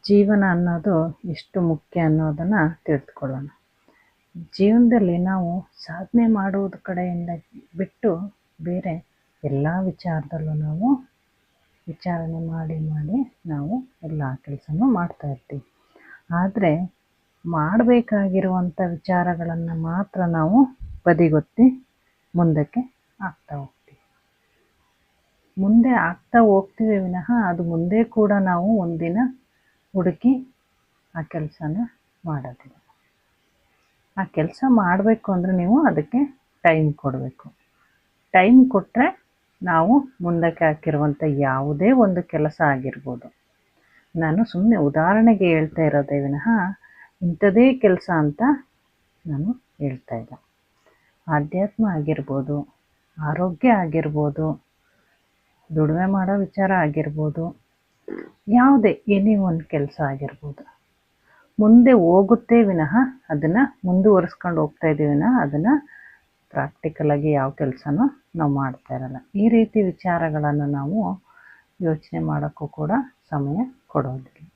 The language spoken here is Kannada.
ಜೀವನ ಅನ್ನೋದು ಎಷ್ಟು ಮುಖ್ಯ ಅನ್ನೋದನ್ನು ತಿಳಿದುಕೊಳ್ಳೋಣ. ಜೀವನದಲ್ಲಿ ನಾವು ಸಾಧನೆ ಮಾಡುವುದ ಕಡೆಯಿಂದ ಬಿಟ್ಟು ಬೇರೆ ಎಲ್ಲ ವಿಚಾರದಲ್ಲೂ ನಾವು ವಿಚಾರಣೆ ಮಾಡಿ ನಾವು ಎಲ್ಲ ಕೆಲಸನೂ ಮಾಡ್ತಾಯಿರ್ತೀವಿ. ಆದರೆ ಮಾಡಬೇಕಾಗಿರುವಂಥ ವಿಚಾರಗಳನ್ನು ಮಾತ್ರ ನಾವು ಬದಿಗೊತ್ತಿ ಮುಂದಕ್ಕೆ ಆಗ್ತಾ ಹೋಗ್ತೀವಿ ವಿನಃ ಅದು ಮುಂದೆ ಕೂಡ ನಾವು ಒಂದಿನ ಹುಡುಕಿ ಆ ಕೆಲಸನ ಮಾಡೋದಿಲ್ಲ. ಆ ಕೆಲಸ ಮಾಡಬೇಕು ಅಂದರೆ ನೀವು ಅದಕ್ಕೆ ಟೈಮ್ ಕೊಡಬೇಕು. ಟೈಮ್ ಕೊಟ್ಟರೆ ನಾವು ಮುಂದಕ್ಕೆ ಹಾಕಿರುವಂಥ ಯಾವುದೇ ಒಂದು ಕೆಲಸ ಆಗಿರ್ಬೋದು, ನಾನು ಸುಮ್ಮನೆ ಉದಾಹರಣೆಗೆ ಹೇಳ್ತಾ ಇರೋದೇ ವಿನಃ ಇಂಥದೇ ಕೆಲಸ ಅಂತ ನಾನು ಹೇಳ್ತಾ ಇಲ್ಲ. ಆಧ್ಯಾತ್ಮ ಆಗಿರ್ಬೋದು, ಆರೋಗ್ಯ ಆಗಿರ್ಬೋದು, ದುಡಿಮೆ ಮಾಡೋ ವಿಚಾರ ಆಗಿರ್ಬೋದು, ಯಾವುದೇ ಏನೇ ಒಂದು ಕೆಲಸ ಆಗಿರ್ಬೋದು, ಮುಂದೆ ಹೋಗುತ್ತೆ ವಿನಃ ಅದನ್ನು ಮುಂದುವರಿಸ್ಕೊಂಡು ಹೋಗ್ತಾ ಇದ್ದೀವಿ ವಿನಃ ಅದನ್ನು ಪ್ರಾಕ್ಟಿಕಲಾಗಿ ಯಾವ ಕೆಲಸನೂ ನಾವು ಮಾಡ್ತಾ ಇರಲ್ಲ. ಈ ರೀತಿ ವಿಚಾರಗಳನ್ನು ನಾವು ಯೋಚನೆ ಮಾಡೋಕ್ಕೂ ಕೂಡ ಸಮಯ ಕೊಡೋದಿಲ್ಲ.